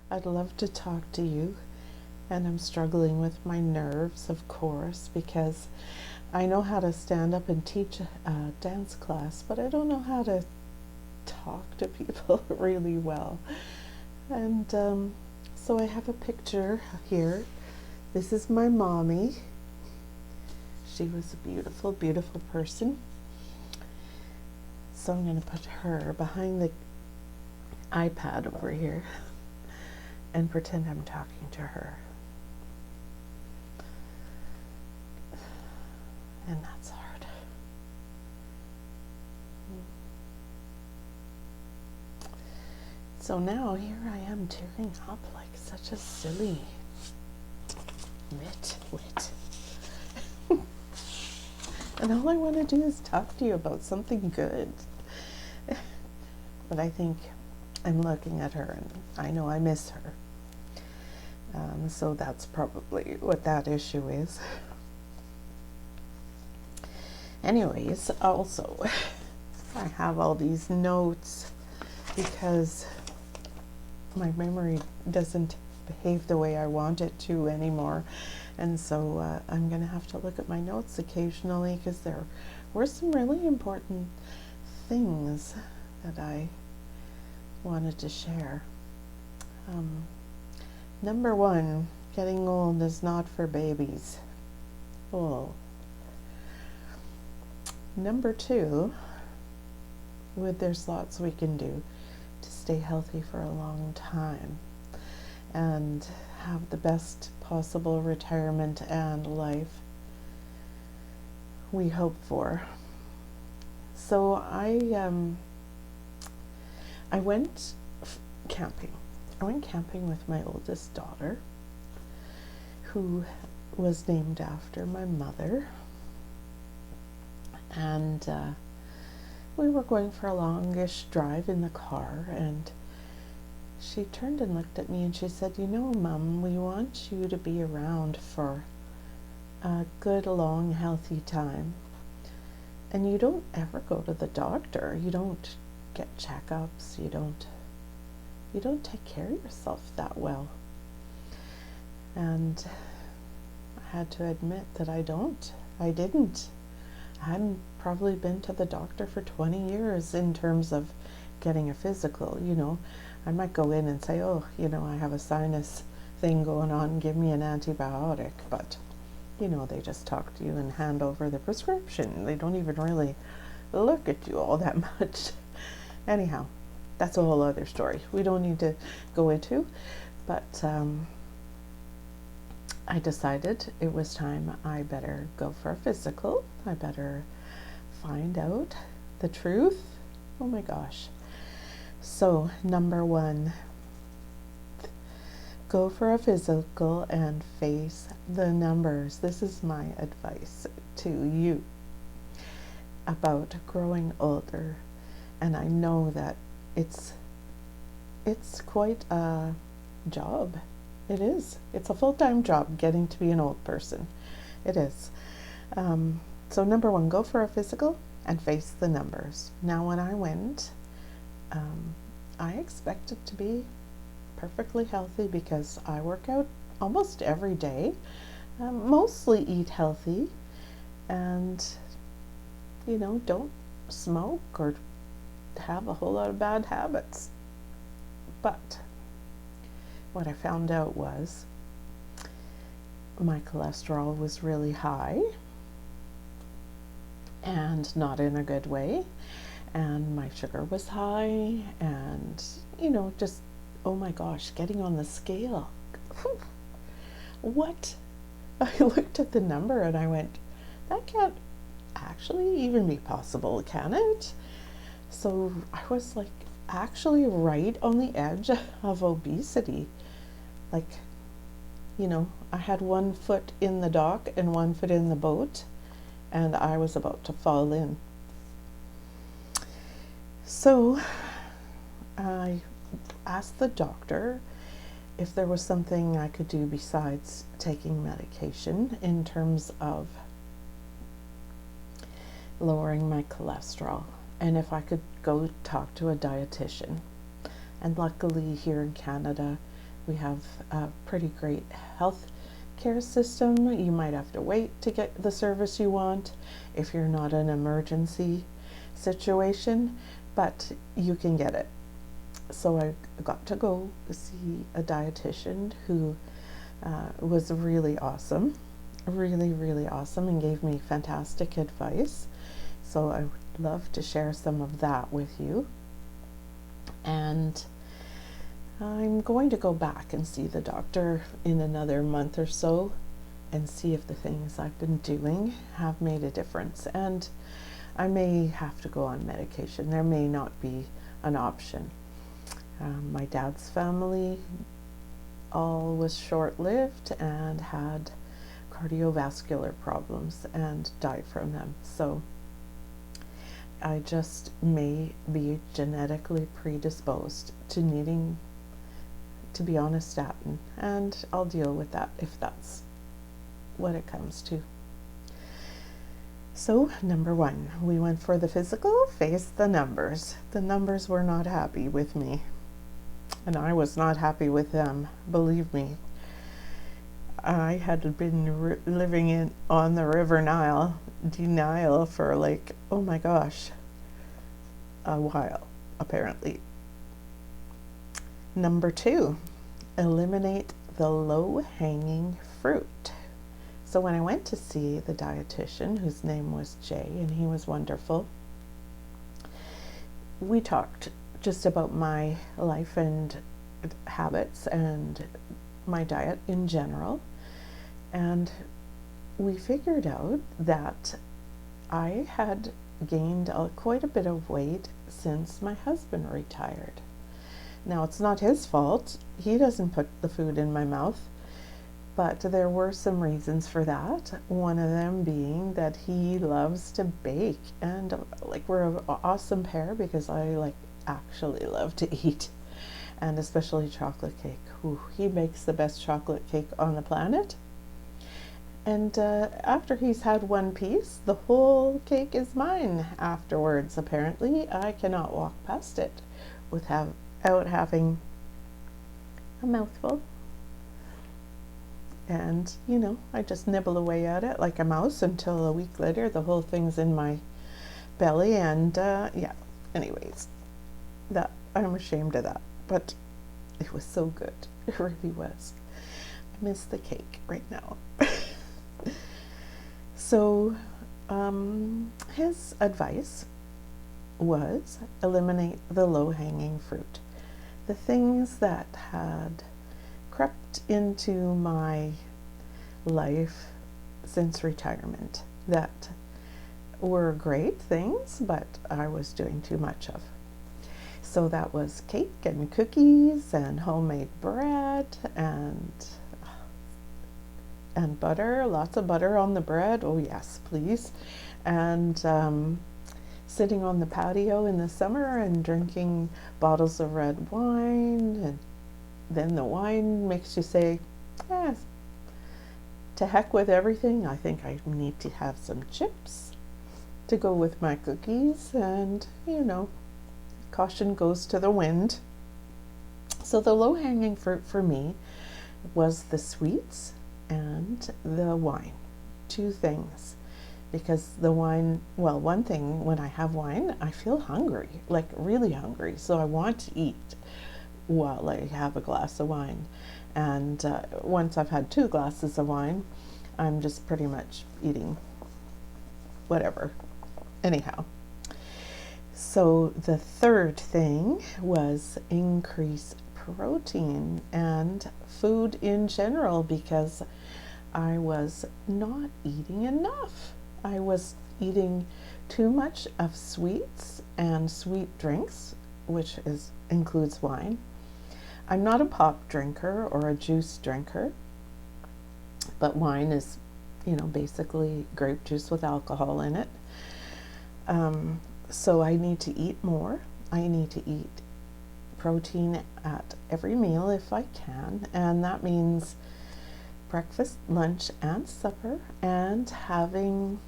I'd love to talk to you, and I'm struggling with my nerves, of course, because I know how to stand up and teach a dance class, but I don't know how to talk to people really well. And so I have a picture here. This is my mommy. She was a beautiful, beautiful person. So I'm going to put her behind the iPad over here and pretend I'm talking to her. And that's hard. So now here I am tearing up like such a silly wit. And all I want to do is talk to you about something good. But I think I'm looking at her and I know I miss her. So that's probably what that issue is. Anyways, also, I have all these notes because my memory doesn't behave the way I want it to anymore. And so I'm going to have to look at my notes occasionally because there were some really important things that I wanted to share. Number one, getting old is not for babies. Oh. Number two, there's lots we can do to stay healthy for a long time and have the best possible retirement and life we hope for. So I went camping. I went camping with my oldest daughter, who was named after my mother. And we were going for a longish drive in the car, and she turned and looked at me and she said, "You know, Mum, we want you to be around for a good, long, healthy time. And you don't ever go to the doctor. You don't get checkups. You don't take care of yourself that well." And I had to admit that I didn't. I hadn't probably been to the doctor for 20 years in terms of getting a physical. I might go in and say, "Oh, I have a sinus thing going on, give me an antibiotic," but they just talk to you and hand over the prescription. They don't even really look at you all that much. Anyhow, that's a whole other story we don't need to go into, but I decided it was time I better go for a physical. I better find out the truth. Oh my gosh. So, number one, go for a physical and face the numbers. This is my advice to you about growing older. And I know that it's quite a job. It is. It's a full-time job getting to be an old person. It is. So number one, go for a physical and face the numbers. Now when I went, I expected to be perfectly healthy because I work out almost every day, mostly eat healthy, and don't smoke or have a whole lot of bad habits. But what I found out was my cholesterol was really high, and not in a good way, and my sugar was high, and just, oh my gosh, getting on the scale. What? I looked at the number and I went, that can't actually even be possible, can it? So I was like actually right on the edge of obesity. Like, I had one foot in the dock and one foot in the boat, and I was about to fall in. So I asked the doctor if there was something I could do besides taking medication in terms of lowering my cholesterol, and if I could go talk to a dietitian. And luckily here in Canada, We have a pretty great health care system. You might have to wait to get the service you want if you're not in an emergency situation, but you can get it. So I got to go see a dietitian who was really awesome, really awesome, and gave me fantastic advice. So I would love to share some of that with you. And I'm going to go back and see the doctor in another month or so and see if the things I've been doing have made a difference. And I may have to go on medication. There may not be an option. My dad's family all was short-lived and had cardiovascular problems and died from them. So I just may be genetically predisposed to needing to be on a statin, and I'll deal with that if that's what it comes to. So number one, we went for the physical, face the numbers. The numbers were not happy with me, and I was not happy with them, believe me. I had been living on the River Nile, denial, for like, oh my gosh, a while, apparently. Number two, eliminate the low-hanging fruit. So when I went to see the dietitian, whose name was Jay, and he was wonderful, we talked just about my life and habits and my diet in general. And we figured out that I had gained quite a bit of weight since my husband retired. Now, it's not his fault. He doesn't put the food in my mouth, but there were some reasons for that. One of them being that he loves to bake, and like, we're an awesome pair because I actually love to eat, and especially chocolate cake. Ooh, he makes the best chocolate cake on the planet. And after he's had one piece, the whole cake is mine afterwards. Apparently, I cannot walk past it without having a mouthful. And, you know, I just nibble away at it like a mouse until a week later the whole thing's in my belly. And yeah, anyways, that I'm ashamed of that, but it was so good. It really was. I miss the cake right now. So his advice was eliminate the low-hanging fruit. The things that had crept into my life since retirement that were great things, but I was doing too much of. So that was cake and cookies and homemade bread and butter, lots of butter on the bread. Oh yes, please. And sitting on the patio in the summer and drinking bottles of red wine, and then the wine makes you say, yes, to heck with everything. I think I need to have some chips to go with my cookies, and you know, caution goes to the wind. So the low-hanging fruit for me was the sweets and the wine. Two things. Because the wine, well, one thing, when I have wine, I feel hungry, like really hungry. So I want to eat while I have a glass of wine. And once I've had 2 glasses of wine, I'm just pretty much eating whatever. Anyhow. So the third thing was increase protein and food in general, because I was not eating enough. I was eating too much of sweets and sweet drinks, which includes wine. I'm not a pop drinker or a juice drinker, but wine is, you know, basically grape juice with alcohol in it. So I need to eat more. I need to eat protein at every meal if I can, and that means breakfast, lunch, and supper, and having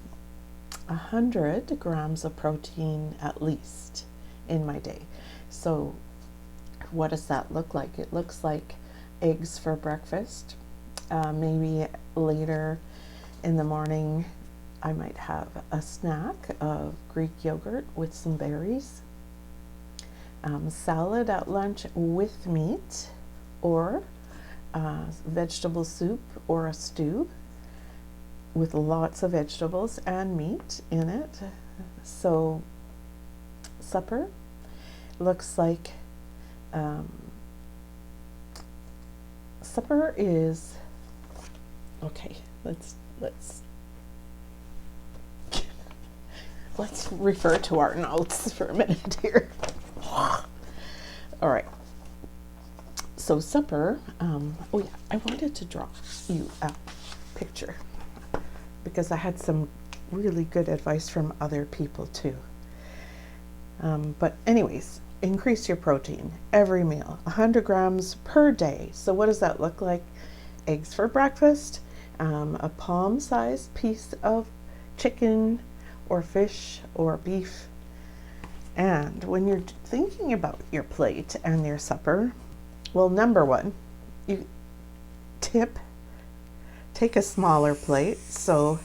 100 grams of protein at least in my day. So what does that look like? It looks like eggs for breakfast. Maybe later in the morning I might have a snack of Greek yogurt with some berries, salad at lunch with meat, or vegetable soup or a stew with lots of vegetables and meat in it. So supper looks like supper is okay. Let's refer to our notes for a minute here. All right. So supper, oh yeah, I wanted to draw you a picture because I had some really good advice from other people too. But anyways, increase your protein every meal, 100 grams per day. So what does that look like? Eggs for breakfast, a palm-sized piece of chicken or fish or beef. And when you're thinking about your plate and your supper, well, number one, you take a smaller plate. So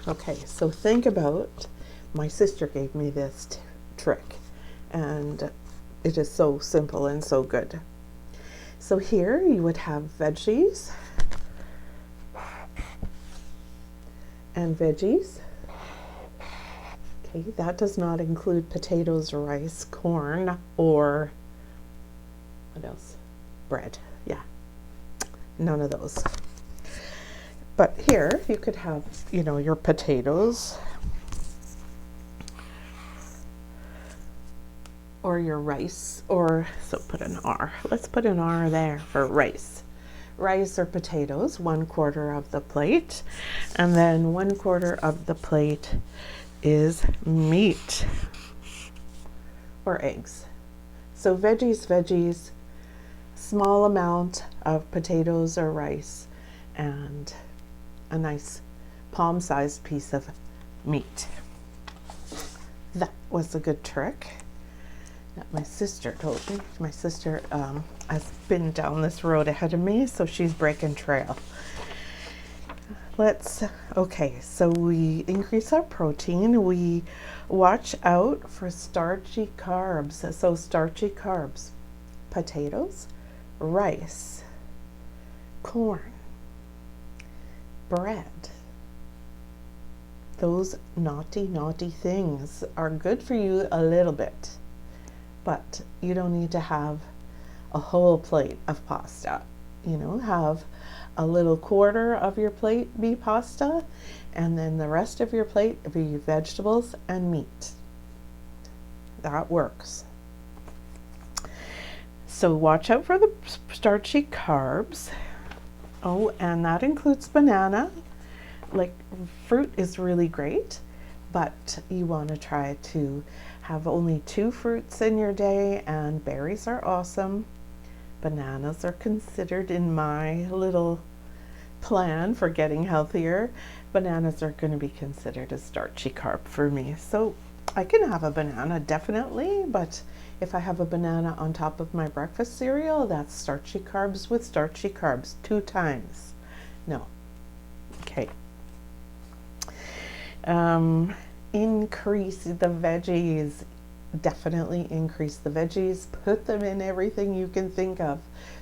okay, so think about, my sister gave me this trick, and it is so simple and so good. So here you would have veggies and veggies. Okay, that does not include potatoes, rice, corn, or what else? Bread. Yeah, none of those. But here you could have, you know, your potatoes or your rice, or so put an R. Let's put an R there for rice. Rice or potatoes, 1/4 of the plate, and then 1/4 of the plate is meat or eggs. So veggies, small amount of potatoes or rice, and a nice palm-sized piece of meat. That was a good trick that my sister told me. My sister has been down this road ahead of me, so she's breaking trail. Okay, so we increase our protein. We watch out for starchy carbs. So starchy carbs, potatoes, rice, corn, bread. Those naughty things are good for you a little bit, but you don't need to have a whole plate of pasta. You know, have a little 1/4 of your plate be pasta, and then the rest of your plate be vegetables and meat. That works. So watch out for the starchy carbs. Oh, and that includes banana. Like, fruit is really great, but you want to try to have only 2 fruits in your day, and berries are awesome. Bananas are considered in my little plan for getting healthier. Bananas are going to be considered a starchy carb for me. So I can have a banana definitely, but if I have a banana on top of my breakfast cereal, that's starchy carbs with starchy carbs 2 times. No. Okay. Increase the veggies. Definitely increase the veggies. Put them in everything you can think of.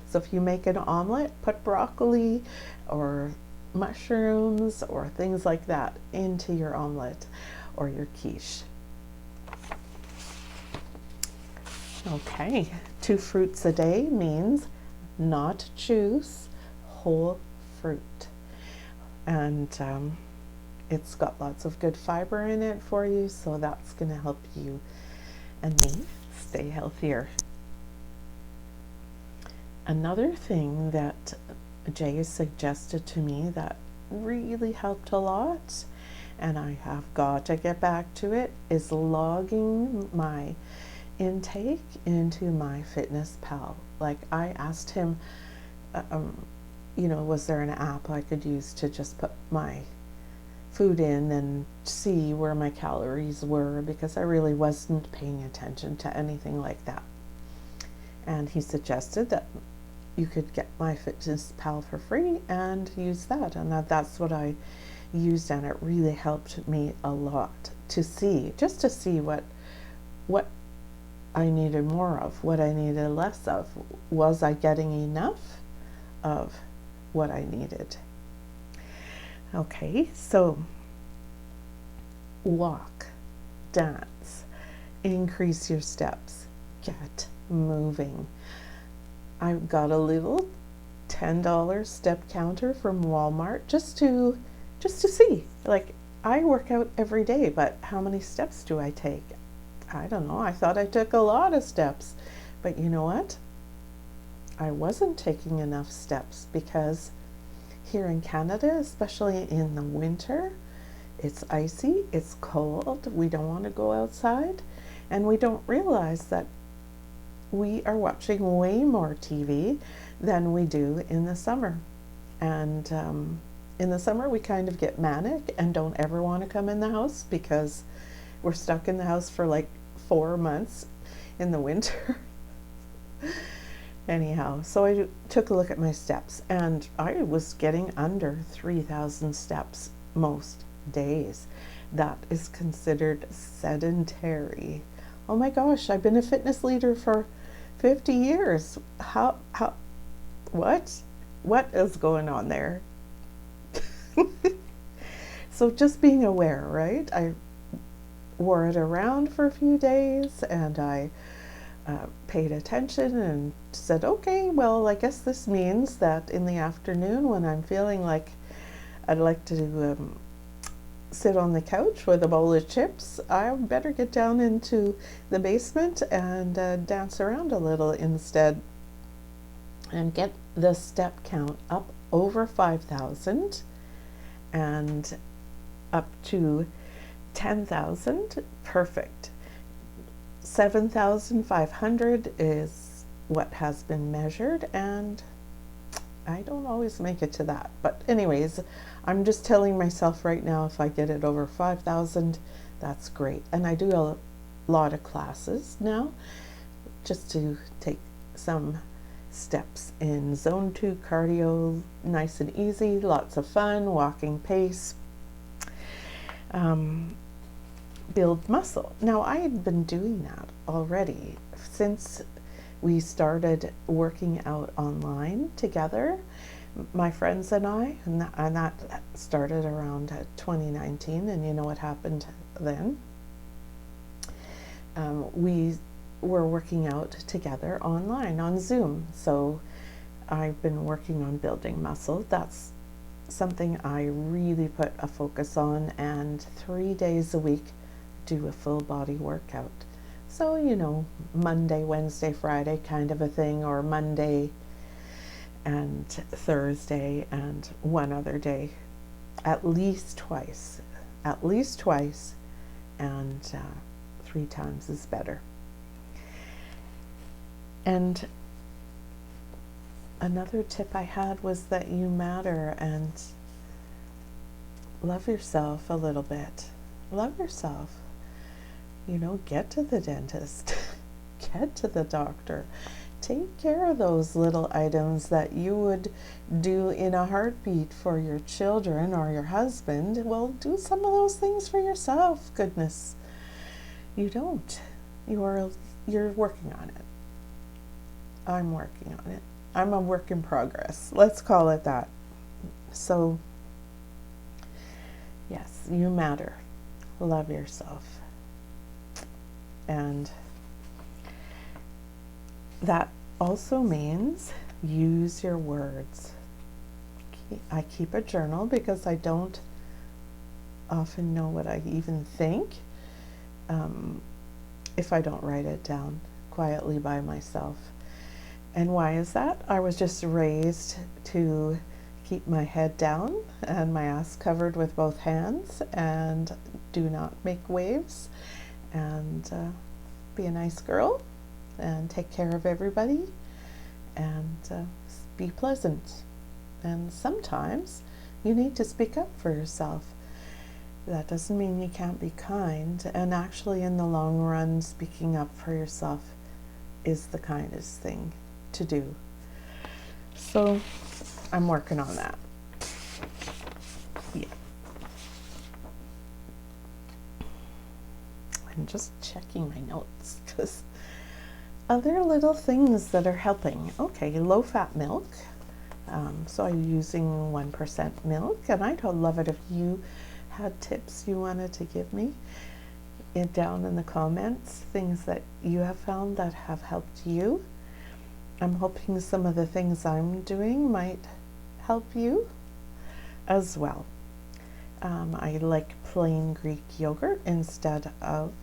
So if you make an omelet, put broccoli or mushrooms or things like that into your omelet or your quiche. Okay, 2 fruits a day means not juice, whole fruit. And it's got lots of good fiber in it for you, so that's going to help you and me stay healthier. Another thing that Jay suggested to me that really helped a lot, and I have got to get back to it, is logging my intake into my Fitness Pal. Like, I asked him, you know, was there an app I could use to just put my food in and see where my calories were, because I really wasn't paying attention to anything like that. And he suggested that you could get MyFitnessPal for free and use that, and that's what I used, and it really helped me a lot to see what I needed more of, what I needed less of. Was I getting enough of what I needed? Okay, so walk, dance, increase your steps, get moving. I got a little $10 step counter from Walmart just to see. Like, I work out every day, but how many steps do I take? I don't know. I thought I took a lot of steps, but you know what? I wasn't taking enough steps, because here in Canada, especially in the winter, it's icy, it's cold, we don't want to go outside, and we don't realize that we are watching way more TV than we do in the summer. And in the summer, we kind of get manic and don't ever want to come in the house, because we're stuck in the house for like 4 months in the winter. Anyhow, so I took a look at my steps, and I was getting under 3,000 steps most days. That is considered sedentary. Oh my gosh, I've been a fitness leader for 50 years. What is going on there? So just being aware, right? I wore it around for a few days, and I paid attention and said, okay, well, I guess this means that in the afternoon, when I'm feeling like I'd like to sit on the couch with a bowl of chips, I better get down into the basement and dance around a little instead, and get the step count up over 5,000 and up to 10,000. Perfect. 7,500 is what has been measured, and I don't always make it to that. But anyways, I'm just telling myself right now, if I get it over 5,000, that's great. And I do a lot of classes now, just to take some steps in zone 2 cardio, nice and easy, lots of fun, walking pace. Build muscle. Now, I had been doing that already since we started working out online together, my friends and I, and that started around 2019, and you know what happened then? We were working out together online on Zoom, so I've been working on building muscle. That's something I really put a focus on, and 3 days a week do a full body workout. So, you know, Monday, Wednesday, Friday kind of a thing, or Monday and Thursday and one other day, at least twice, and 3 times is better. And another tip I had was that you matter, and love yourself a little bit. Love yourself. You know, get to the dentist, get to the doctor, take care of those little items that you would do in a heartbeat for your children or your husband. Well, do some of those things for yourself. Goodness, you don't. You're working on it. I'm working on it. I'm a work in progress. Let's call it that. So, yes, you matter. Love yourself. And that also means use your words. I keep a journal because I don't often know what I even think if I don't write it down quietly by myself. And why is that? I was just raised to keep my head down and my ass covered with both hands, and do not make waves, and be a nice girl and take care of everybody, and be pleasant. And sometimes you need to speak up for yourself. That doesn't mean you can't be kind, and actually in the long run, speaking up for yourself is the kindest thing to do. So I'm working on that. Yeah. I'm just checking my notes because other little things that are helping. Okay, low-fat milk. So I'm using 1% milk, and I'd love it if you had tips you wanted to give me down in the comments, things that you have found that have helped you. I'm hoping some of the things I'm doing might help you as well. I like plain Greek yogurt instead of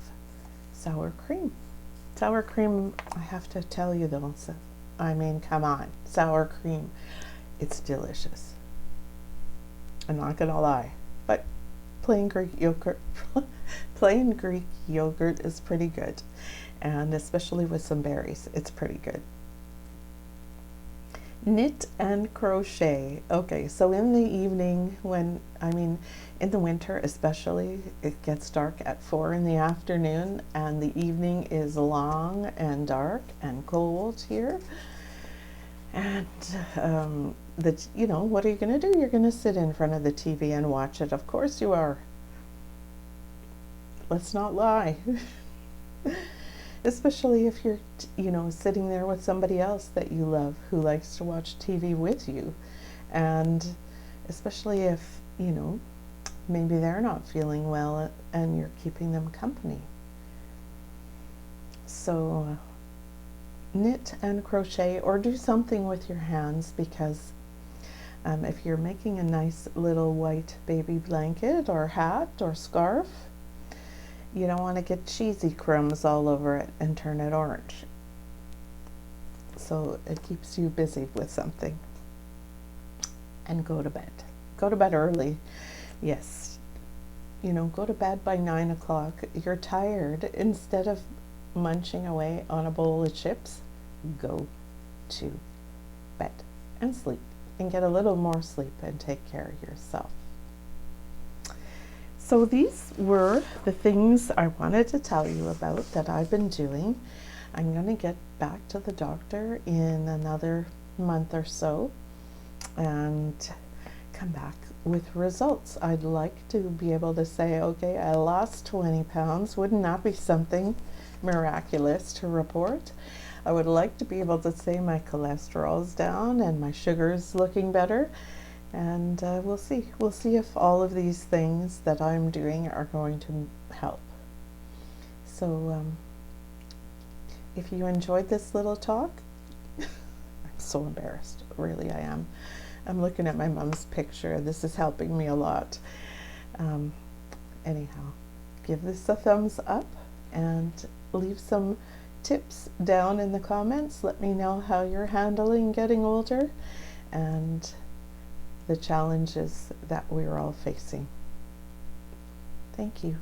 sour cream. Sour cream, I have to tell you though, I mean, come on, sour cream, it's delicious. I'm not gonna lie, but plain Greek yogurt, plain Greek yogurt is pretty good, and especially with some berries, it's pretty good. Knit and crochet. Okay, so in the evening in the winter especially, it gets dark at 4 in the afternoon, and the evening is long and dark and cold here. And what are you going to do? You're going to sit in front of the TV and watch it. Of course you are. Let's not lie. Especially if you're, sitting there with somebody else that you love who likes to watch TV with you. And especially if, maybe they're not feeling well and you're keeping them company. So knit and crochet, or do something with your hands, because if you're making a nice little white baby blanket or hat or scarf, you don't want to get cheesy crumbs all over it and turn it orange. So it keeps you busy with something. And go to bed. Go to bed early. Yes. Go to bed by 9 o'clock. You're tired. Instead of munching away on a bowl of chips, go to bed and sleep. And get a little more sleep and take care of yourself. So these were the things I wanted to tell you about that I've been doing. I'm going to get back to the doctor in another month or so and come back with results. I'd like to be able to say, okay, I lost 20 pounds. Wouldn't that be something miraculous to report? I would like to be able to say my cholesterol's down and my sugar's looking better. And we'll see. We'll see if all of these things that I'm doing are going to help. So if you enjoyed this little talk, I'm so embarrassed. Really, I am. I'm looking at my mom's picture. This is helping me a lot. Anyhow, give this a thumbs up and leave some tips down in the comments. Let me know how you're handling getting older and the challenges that we're all facing. Thank you.